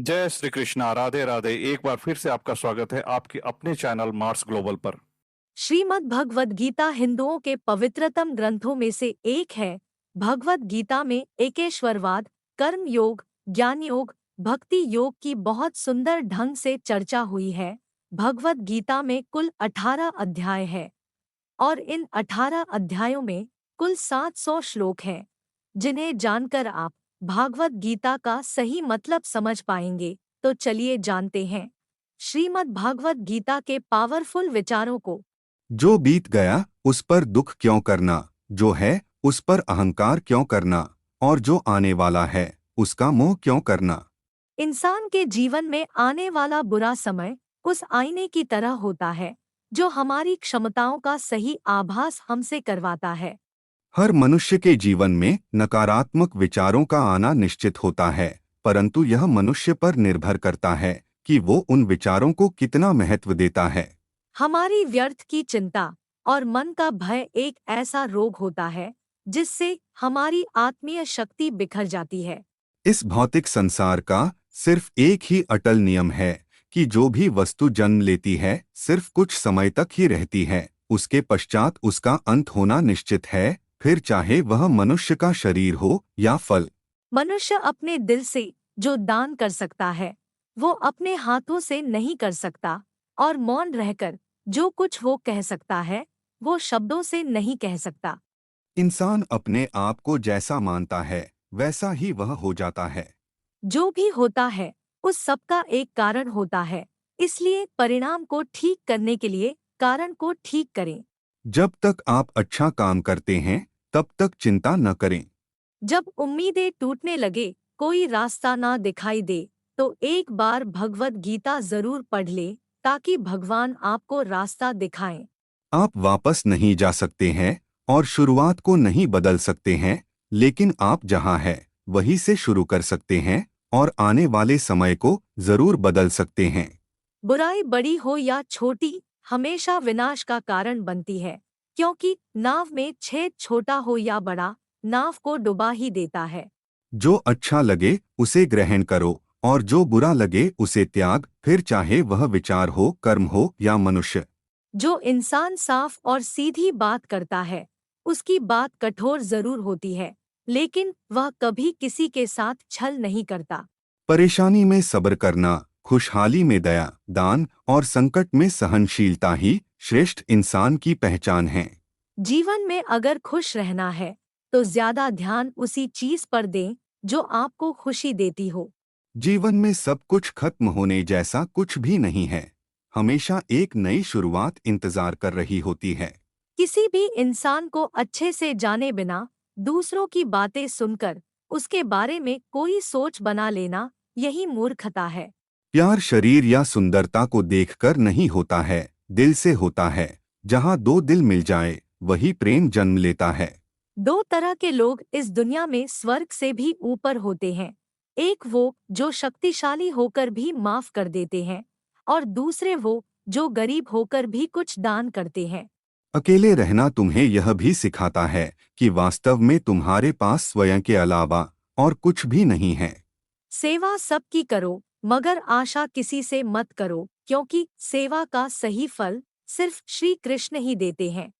जय श्री कृष्णा। राधे राधे। एक बार फिर से आपका स्वागत है आपके अपने चैनल मार्स ग्लोबल पर। श्रीमद् भगवद गीता हिंदुओं के पवित्रतम ग्रंथों में से एक है। भगवद गीता में एकेश्वरवाद, कर्म योग, ज्ञान योग, भक्ति योग की बहुत सुंदर ढंग से चर्चा हुई है। भगवद गीता में कुल 18 अध्याय है और इन 18 अध्यायों में कुल 700 श्लोक हैं, जिन्हें जानकर आप भागवत गीता का सही मतलब समझ पाएंगे। तो चलिए जानते हैं श्रीमद् भागवत गीता के पावरफुल विचारों को। जो बीत गया उस पर दुख क्यों करना, जो है उस पर अहंकार क्यों करना, और जो आने वाला है उसका मोह क्यों करना। इंसान के जीवन में आने वाला बुरा समय उस आईने की तरह होता है जो हमारी क्षमताओं का सही आभास हमसे करवाता है। हर मनुष्य के जीवन में नकारात्मक विचारों का आना निश्चित होता है, परंतु यह मनुष्य पर निर्भर करता है कि वो उन विचारों को कितना महत्व देता है। हमारी व्यर्थ की चिंता और मन का भय एक ऐसा रोग होता है जिससे हमारी आत्मीय शक्ति बिखर जाती है। इस भौतिक संसार का सिर्फ एक ही अटल नियम है कि जो भी वस्तु जन्म लेती है सिर्फ कुछ समय तक ही रहती है, उसके पश्चात उसका अंत होना निश्चित है, फिर चाहे वह मनुष्य का शरीर हो या फल। मनुष्य अपने दिल से जो दान कर सकता है वो अपने हाथों से नहीं कर सकता, और मौन रहकर जो कुछ वो कह सकता है वो शब्दों से नहीं कह सकता। इंसान अपने आप को जैसा मानता है वैसा ही वह हो जाता है। जो भी होता है उस सब का एक कारण होता है, इसलिए परिणाम को ठीक करने के लिए कारण को ठीक करें। जब तक आप अच्छा काम करते हैं तब तक चिंता न करें। जब उम्मीदें टूटने लगे, कोई रास्ता ना दिखाई दे, तो एक बार भगवद गीता जरूर पढ़ ले ताकि भगवान आपको रास्ता दिखाएं। आप वापस नहीं जा सकते हैं और शुरुआत को नहीं बदल सकते हैं, लेकिन आप जहां हैं वहीं से शुरू कर सकते हैं और आने वाले समय को जरूर बदल सकते हैं। बुराई बड़ी हो या छोटी हमेशा विनाश का कारण बनती है, क्योंकि नाव में छेद छोटा हो या बड़ा, नाव को डुबा ही देता है। जो अच्छा लगे उसे ग्रहण करो और जो बुरा लगे उसे त्याग, फिर चाहे वह विचार हो, कर्म हो या मनुष्य। जो इंसान साफ और सीधी बात करता है उसकी बात कठोर जरूर होती है, लेकिन वह कभी किसी के साथ छल नहीं करता। परेशानी में सब्र करना, खुशहाली में दया, दान और संकट में सहनशीलता ही श्रेष्ठ इंसान की पहचान है। जीवन में अगर खुश रहना है तो ज्यादा ध्यान उसी चीज पर दें जो आपको खुशी देती हो। जीवन में सब कुछ खत्म होने जैसा कुछ भी नहीं है, हमेशा एक नई शुरुआत इंतजार कर रही होती है। किसी भी इंसान को अच्छे से जाने बिना दूसरों की बातें सुनकर उसके बारे में कोई सोच बना लेना, यही मूर्खता है। प्यार शरीर या सुंदरता को देखकर नहीं होता है, दिल से होता है। जहाँ दो दिल मिल जाए वही प्रेम जन्म लेता है। दो तरह के लोग इस दुनिया में स्वर्ग से भी ऊपर होते हैं। एक वो जो शक्तिशाली होकर भी माफ कर देते हैं, और दूसरे वो जो गरीब होकर भी कुछ दान करते हैं। अकेले रहना तुम्हें यह भी सिखाता है कि वास्तव में तुम्हारे पास स्वयं के अलावा और कुछ भी नहीं है। सेवा सबकी करो, मगर आशा किसी से मत करो, क्योंकि सेवा का सही फल सिर्फ श्री कृष्ण ही देते हैं।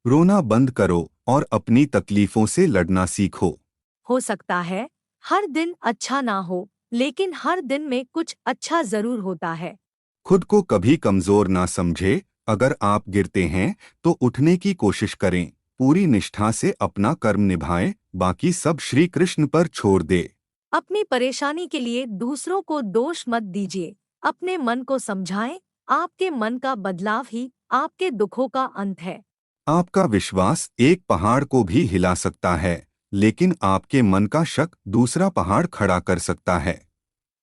रोना बंद करो और अपनी तकलीफों से लड़ना सीखो। हो सकता है हर दिन अच्छा ना हो, लेकिन हर दिन में कुछ अच्छा जरूर होता है। खुद को कभी कमजोर ना समझे, अगर आप गिरते हैं तो उठने की कोशिश करें, पूरी निष्ठा से अपना कर्म निभाएं, बाकी सब श्री कृष्ण पर छोड़ दे। अपनी परेशानी के लिए दूसरों को दोष मत दीजिए, अपने मन को समझाएं। आपके मन का बदलाव ही आपके दुखों का अंत है। आपका विश्वास एक पहाड़ को भी हिला सकता है, लेकिन आपके मन का शक दूसरा पहाड़ खड़ा कर सकता है।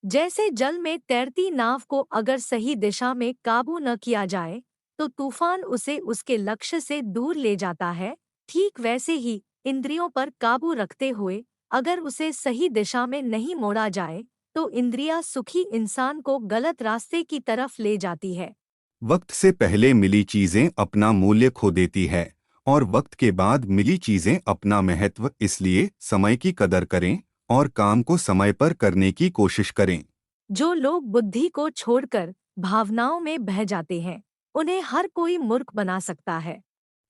जैसे जल में तैरती नाव को अगर सही दिशा में काबू न किया जाए तो तूफान उसे उसके लक्ष्य से दूर ले जाता है, ठीक वैसे ही इंद्रियों पर काबू रखते हुए अगर उसे सही दिशा में नहीं मोड़ा जाए तो इंद्रियां सुखी इंसान को गलत रास्ते की तरफ ले जाती है। वक्त से पहले मिली चीजें अपना मूल्य खो देती है और वक्त के बाद मिली चीजें अपना महत्व, इसलिए समय की कदर करें और काम को समय पर करने की कोशिश करें। जो लोग बुद्धि को छोड़कर भावनाओं में बह जाते हैं, उन्हें हर कोई मूर्ख बना सकता है।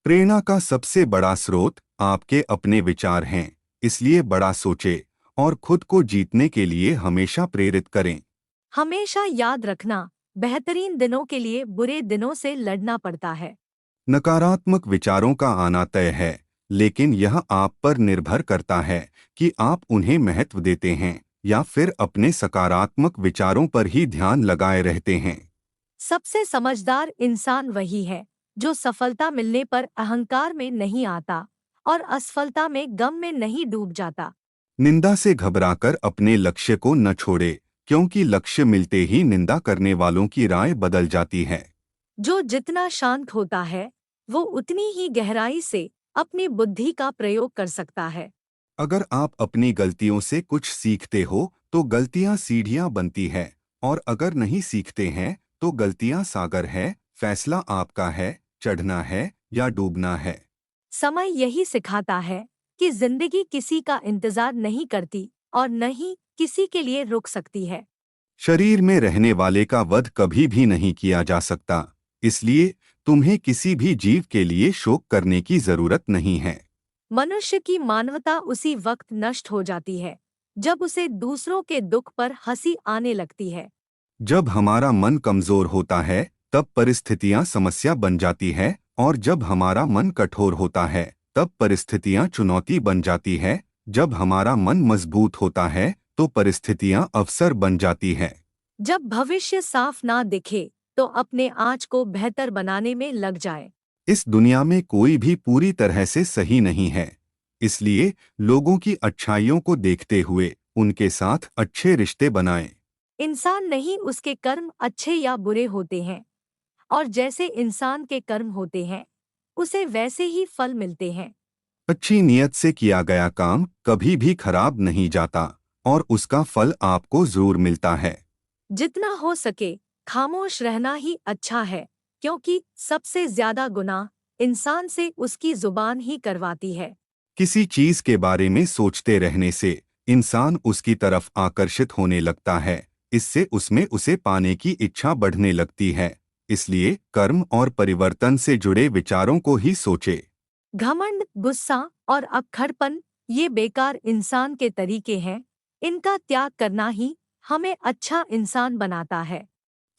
प्रेरणा का सबसे बड़ा स्रोत आपके अपने विचार हैं, इसलिए बड़ा सोचे और खुद को जीतने के लिए हमेशा प्रेरित करें। हमेशा याद रखना, बेहतरीन दिनों के लिए बुरे दिनों से लड़ना पड़ता है। नकारात्मक विचारों का आना तय है, लेकिन यह आप पर निर्भर करता है कि आप उन्हें महत्व देते हैं या फिर अपने सकारात्मक विचारों पर ही ध्यान लगाए रहते हैं। सबसे समझदार इंसान वही है जो सफलता मिलने पर अहंकार में नहीं आता और असफलता में गम में नहीं डूब जाता। निंदा से घबराकर अपने लक्ष्य को न छोड़े, क्योंकि लक्ष्य मिलते ही निंदा करने वालों की राय बदल जाती है। जो जितना शांत होता है, वो उतनी ही गहराई से अपनी बुद्धि का प्रयोग कर सकता है। अगर आप अपनी गलतियों से कुछ सीखते हो तो गलतियां सीढ़ियां बनती है, और अगर नहीं सीखते हैं तो गलतियां सागर है। फैसला आपका है, चढ़ना है या डूबना है। समय यही सिखाता है कि जिंदगी किसी का इंतजार नहीं करती और न ही किसी के लिए रुक सकती है। शरीर में रहने वाले का वध कभी भी नहीं किया जा सकता, इसलिए तुम्हें किसी भी जीव के लिए शोक करने की जरूरत नहीं है। मनुष्य की मानवता उसी वक्त नष्ट हो जाती है जब उसे दूसरों के दुख पर हंसी आने लगती है। जब हमारा मन कमजोर होता है तब परिस्थितियां समस्या बन जाती है, और जब हमारा मन कठोर होता है तब परिस्थितियां चुनौती बन जाती है। जब हमारा मन मजबूत होता है तो परिस्थितियां अवसर बन जाती है। जब भविष्य साफ ना दिखे तो अपने आज को बेहतर बनाने में लग जाए। इस दुनिया में कोई भी पूरी तरह से सही नहीं है, इसलिए लोगों की अच्छाइयों को देखते हुए उनके साथ अच्छे रिश्ते बनाएं। इंसान नहीं उसके कर्म अच्छे या बुरे होते हैं, और जैसे इंसान के कर्म होते हैं उसे वैसे ही फल मिलते हैं। अच्छी नीयत से किया गया काम कभी भी खराब नहीं जाता, और उसका फल आपको जरूर मिलता है। जितना हो सके खामोश रहना ही अच्छा है, क्योंकि सबसे ज्यादा गुनाह इंसान से उसकी जुबान ही करवाती है। किसी चीज के बारे में सोचते रहने से इंसान उसकी तरफ आकर्षित होने लगता है, इससे उसमें उसे पाने की इच्छा बढ़ने लगती है। इसलिए कर्म और परिवर्तन से जुड़े विचारों को ही सोचे। घमंड, गुस्सा और अक्खड़पन ये बेकार इंसान के तरीके हैं। इनका त्याग करना ही हमें अच्छा इंसान बनाता है।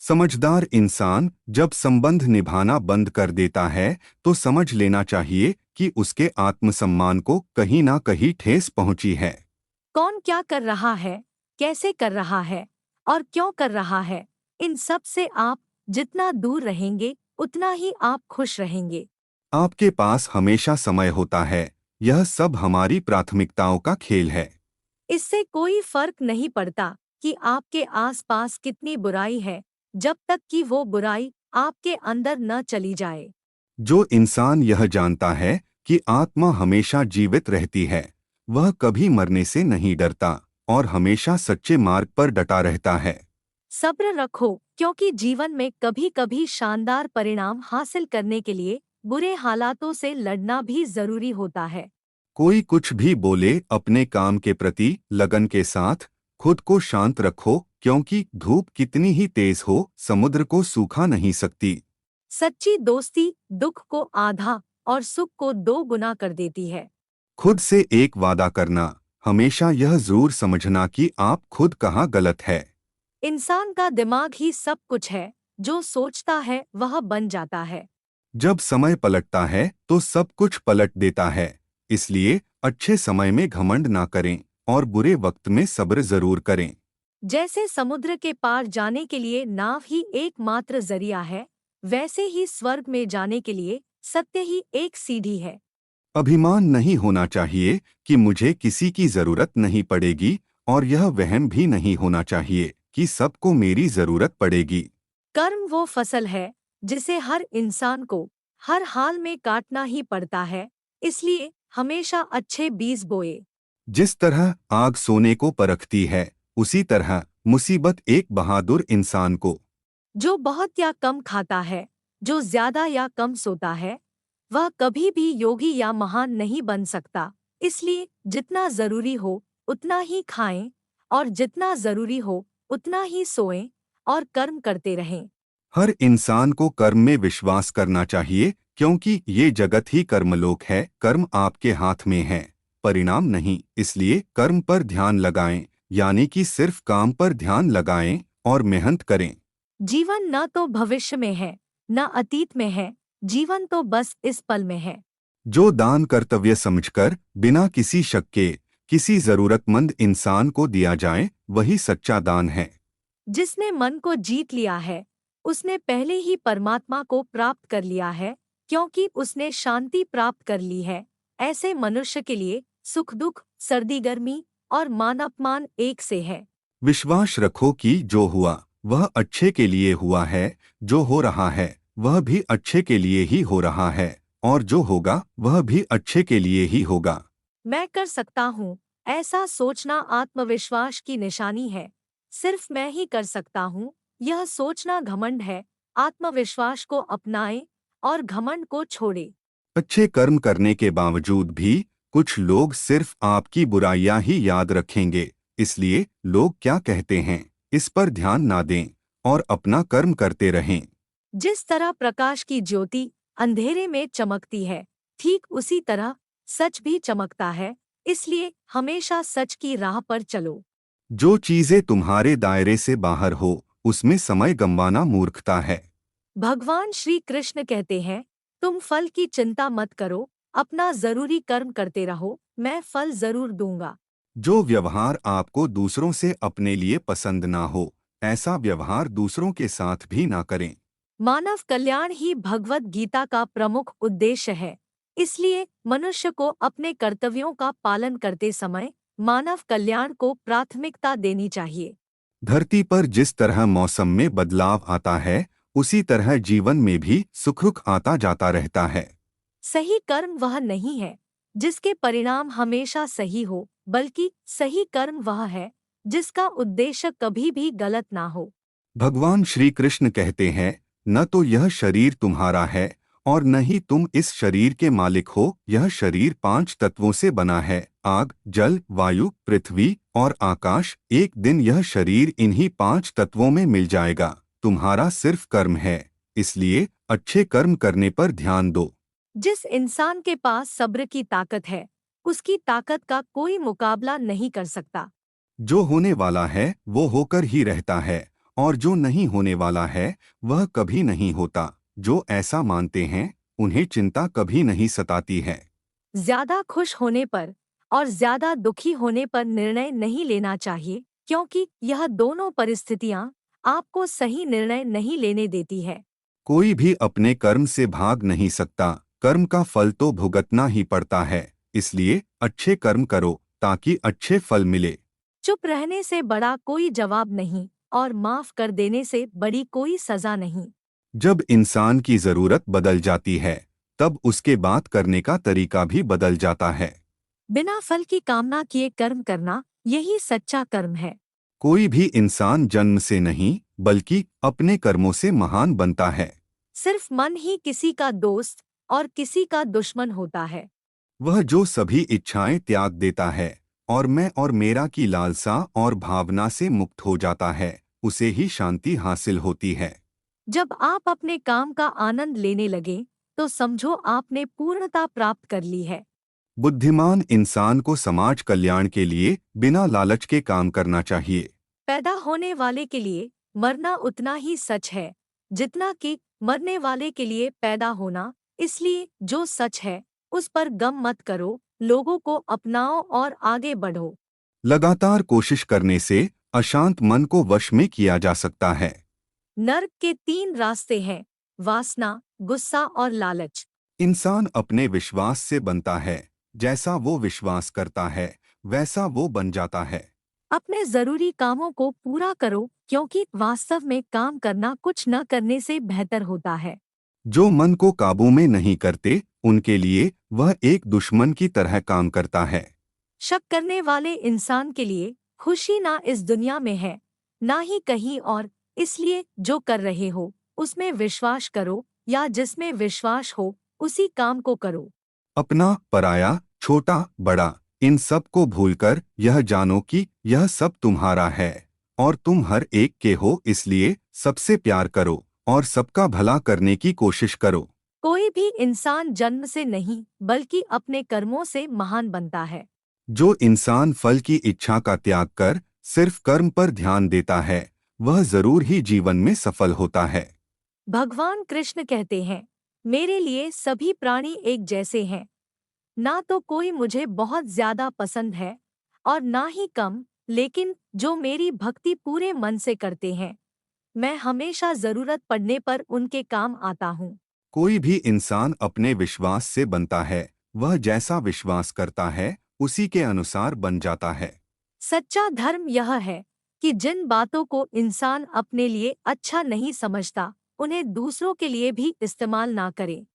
समझदार इंसान जब संबंध निभाना बंद कर देता है तो समझ लेना चाहिए कि उसके आत्मसम्मान को कहीं ना कहीं ठेस पहुंची है। कौन क्या कर रहा है, कैसे कर रहा है और क्यों कर रहा है, इन सब से आप जितना दूर रहेंगे उतना ही आप खुश रहेंगे। आपके पास हमेशा समय होता है, यह सब हमारी प्राथमिकताओं का खेल है। इससे कोई फर्क नहीं पड़ता कि आपके आसपास कितनी बुराई है, जब तक कि वो बुराई आपके अंदर न चली जाए। जो इंसान यह जानता है कि आत्मा हमेशा जीवित रहती है, वह कभी मरने से नहीं डरता और हमेशा सच्चे मार्ग पर डटा रहता है। सब्र रखो, क्योंकि जीवन में कभी कभी शानदार परिणाम हासिल करने के लिए बुरे हालातों से लड़ना भी जरूरी होता है। कोई कुछ भी बोले, अपने काम के प्रति लगन के साथ खुद को शांत रखो, क्योंकि धूप कितनी ही तेज हो समुद्र को सूखा नहीं सकती। सच्ची दोस्ती दुख को आधा और सुख को 2 गुना कर देती है। खुद से एक वादा करना, हमेशा यह जरूर समझना कि आप खुद कहाँ गलत है। इंसान का दिमाग ही सब कुछ है, जो सोचता है वह बन जाता है। जब समय पलटता है तो सब कुछ पलट देता है, इसलिए अच्छे समय में घमंड ना करें और बुरे वक्त में सब्र जरूर करें। जैसे समुद्र के पार जाने के लिए नाव ही एकमात्र जरिया है, वैसे ही स्वर्ग में जाने के लिए सत्य ही एक सीढ़ी है। अभिमान नहीं होना चाहिए कि मुझे किसी की जरूरत नहीं पड़ेगी, और यह वहम भी नहीं होना चाहिए कि सबको मेरी जरूरत पड़ेगी। कर्म वो फसल है जिसे हर इंसान को हर हाल में काटना ही पड़ता है, इसलिए हमेशा अच्छे बीज बोए। जिस तरह आग सोने को परखती है, उसी तरह मुसीबत एक बहादुर इंसान को। जो बहुत या कम खाता है, जो ज्यादा या कम सोता है, वह कभी भी योगी या महान नहीं बन सकता। इसलिए जितना जरूरी हो उतना ही खाएं और जितना जरूरी हो उतना ही सोएं और कर्म करते रहें। हर इंसान को कर्म में विश्वास करना चाहिए, क्योंकि ये जगत ही कर्मलोक है। कर्म आपके हाथ में है, परिणाम नहीं। इसलिए कर्म पर ध्यान लगाएं, यानी कि सिर्फ काम पर ध्यान लगाएं और मेहनत करें। जीवन न तो भविष्य में है, न अतीत में है, जीवन तो बस इस पल में है। जो दान कर्तव्य समझकर बिना किसी शक के किसी जरूरतमंद इंसान को दिया जाए, वही सच्चा दान है। जिसने मन को जीत लिया है, उसने पहले ही परमात्मा को प्राप्त कर लिया है, क्योंकि उसने शांति प्राप्त कर ली है। ऐसे मनुष्य के लिए सुख दुख, सर्दी गर्मी और मान अपमान एक से है। विश्वास रखो कि जो हुआ वह अच्छे के लिए हुआ है, जो हो रहा है वह भी अच्छे के लिए ही हो रहा है, और जो होगा वह भी अच्छे के लिए ही होगा। मैं कर सकता हूँ, ऐसा सोचना आत्मविश्वास की निशानी है। सिर्फ मैं ही कर सकता हूँ, यह सोचना घमंड है। आत्मविश्वास को अपनाएं और घमंड को छोड़े। अच्छे कर्म करने के बावजूद भी कुछ लोग सिर्फ आपकी बुराइयां ही याद रखेंगे। इसलिए लोग क्या कहते हैं, इस पर ध्यान ना दें और अपना कर्म करते रहें। जिस तरह प्रकाश की ज्योति अंधेरे में चमकती है, ठीक उसी तरह सच भी चमकता है। इसलिए हमेशा सच की राह पर चलो। जो चीजें तुम्हारे दायरे से बाहर हो, उसमें समय गंवाना मूर्खता है। भगवान श्री कृष्ण कहते हैं, तुम फल की चिंता मत करो, अपना जरूरी कर्म करते रहो, मैं फल जरूर दूंगा। जो व्यवहार आपको दूसरों से अपने लिए पसंद ना हो, ऐसा व्यवहार दूसरों के साथ भी ना करें। मानव कल्याण ही भगवत गीता का प्रमुख उद्देश्य है। इसलिए मनुष्य को अपने कर्तव्यों का पालन करते समय मानव कल्याण को प्राथमिकता देनी चाहिए। धरती पर जिस तरह मौसम में बदलाव आता है, उसी तरह जीवन में भी सुख दुख आता जाता रहता है। सही कर्म वह नहीं है जिसके परिणाम हमेशा सही हो, बल्कि सही कर्म वह है जिसका उद्देश्य कभी भी गलत ना हो। भगवान श्री कृष्ण कहते हैं, न तो यह शरीर तुम्हारा है और न ही तुम इस शरीर के मालिक हो। यह शरीर 5 तत्वों से बना है, आग, जल, वायु, पृथ्वी और आकाश। एक दिन यह शरीर इन्हीं 5 तत्वों में मिल जाएगा। तुम्हारा सिर्फ कर्म है, इसलिए अच्छे कर्म करने पर ध्यान दो। जिस इंसान के पास सब्र की ताकत है, उसकी ताकत का कोई मुकाबला नहीं कर सकता। जो होने वाला है वो होकर ही रहता है, और जो नहीं होने वाला है वह कभी नहीं होता। जो ऐसा मानते हैं, उन्हें चिंता कभी नहीं सताती है। ज्यादा खुश होने पर और ज्यादा दुखी होने पर निर्णय नहीं लेना चाहिए, क्योंकि यह दोनों परिस्थितियां आपको सही निर्णय नहीं लेने देती है। कोई भी अपने कर्म से भाग नहीं सकता, कर्म का फल तो भुगतना ही पड़ता है। इसलिए अच्छे कर्म करो ताकि अच्छे फल मिले। चुप रहने से बड़ा कोई जवाब नहीं और माफ कर देने से बड़ी कोई सजा नहीं। जब इंसान की जरूरत बदल जाती है, तब उसके बात करने का तरीका भी बदल जाता है। बिना फल की कामना किए कर्म करना, यही सच्चा कर्म है। कोई भी इंसान जन्म से नहीं, बल्कि अपने कर्मों से महान बनता है। सिर्फ मन ही किसी का दोस्त और किसी का दुश्मन होता है। वह जो सभी इच्छाएं त्याग देता है और मैं और मेरा की लालसा और भावना से मुक्त हो जाता है, उसे ही शांति हासिल होती है। जब आप अपने काम का आनंद लेने लगे, तो समझो आपने पूर्णता प्राप्त कर ली है। बुद्धिमान इंसान को समाज कल्याण के लिए बिना लालच के काम करना चाहिए। पैदा होने वाले के लिए मरना उतना ही सच है जितना कि मरने वाले के लिए पैदा होना। इसलिए जो सच है उस पर गम मत करो, लोगों को अपनाओ और आगे बढ़ो। लगातार कोशिश करने से अशांत मन को वश में किया जा सकता है। नर्क के 3 रास्ते हैं, वासना, गुस्सा और लालच। इंसान अपने विश्वास से बनता है, जैसा वो विश्वास करता है वैसा वो बन जाता है। अपने जरूरी कामों को पूरा करो, क्योंकि वास्तव में काम करना कुछ न करने से बेहतर होता है। जो मन को काबू में नहीं करते, उनके लिए वह एक दुश्मन की तरह काम करता है। शक करने वाले इंसान के लिए खुशी ना इस दुनिया में है, ना ही कहीं और। इसलिए जो कर रहे हो उसमें विश्वास करो, या जिसमें विश्वास हो उसी काम को करो। अपना, पराया, छोटा, बड़ा, इन सब को भूलकर यह जानो कि यह सब तुम्हारा है और तुम हर एक के हो, इसलिए सबसे प्यार करो और सबका भला करने की कोशिश करो। कोई भी इंसान जन्म से नहीं बल्कि अपने कर्मों से महान बनता है। जो इंसान फल की इच्छा का त्याग कर सिर्फ कर्म पर ध्यान देता है, वह जरूर ही जीवन में सफल होता है। भगवान कृष्ण कहते हैं, मेरे लिए सभी प्राणी एक जैसे हैं। ना तो कोई मुझे बहुत ज्यादा पसंद है और ना ही कम, लेकिन जो मेरी भक्ति पूरे मन से करते हैं, मैं हमेशा जरूरत पड़ने पर उनके काम आता हूँ। कोई भी इंसान अपने विश्वास से बनता है, वह जैसा विश्वास करता है उसी के अनुसार बन जाता है। सच्चा धर्म यह है कि जिन बातों को इंसान अपने लिए अच्छा नहीं समझता, उन्हें दूसरों के लिए भी इस्तेमाल ना करे।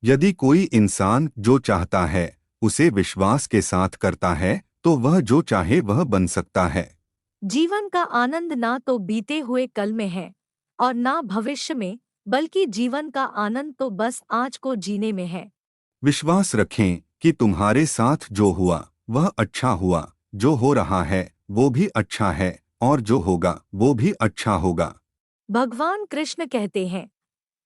यदि कोई इंसान जो चाहता है उसे विश्वास के साथ करता है, तो वह जो चाहे वह बन सकता है। जीवन का आनंद ना तो बीते हुए कल में है और ना भविष्य में, बल्कि जीवन का आनंद तो बस आज को जीने में है। विश्वास रखें कि तुम्हारे साथ जो हुआ वह अच्छा हुआ, जो हो रहा है वो भी अच्छा है और जो होगा वो भी अच्छा होगा। भगवान कृष्ण कहते हैं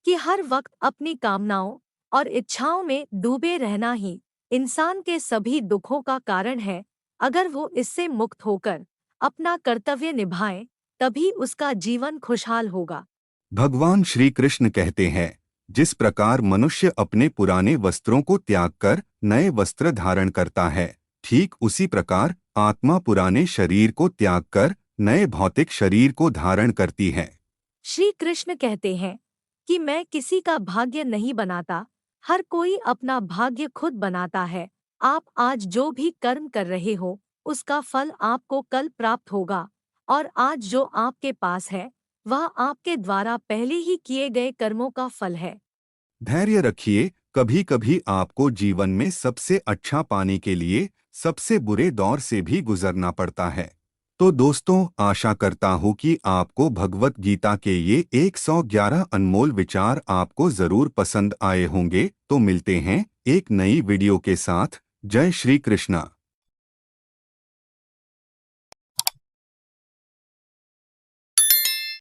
कि हर वक्त अपनी कामनाओं और इच्छाओं में डूबे रहना ही इंसान के सभी दुखों का कारण है। अगर वो इससे मुक्त होकर अपना कर्तव्य निभाए, तभी उसका जीवन खुशहाल होगा। भगवान श्री कृष्ण कहते हैं, जिस प्रकार मनुष्य अपने पुराने वस्त्रों को त्याग कर नए वस्त्र धारण करता है, ठीक उसी प्रकार आत्मा पुराने शरीर को त्याग कर नए भौतिक शरीर को धारण करती है। श्री कृष्ण कहते हैं कि मैं किसी का भाग्य नहीं बनाता, हर कोई अपना भाग्य खुद बनाता है। आप आज जो भी कर्म कर रहे हो, उसका फल आपको कल प्राप्त होगा, और आज जो आपके पास है वह आपके द्वारा पहले ही किए गए कर्मों का फल है। धैर्य रखिए, कभी कभी आपको जीवन में सबसे अच्छा पाने के लिए सबसे बुरे दौर से भी गुजरना पड़ता है। तो दोस्तों, आशा करता हूँ कि आपको भगवत गीता के ये 111 अनमोल विचार आपको जरूर पसंद आए होंगे। तो मिलते हैं एक नई वीडियो के साथ। जय श्री कृष्णा।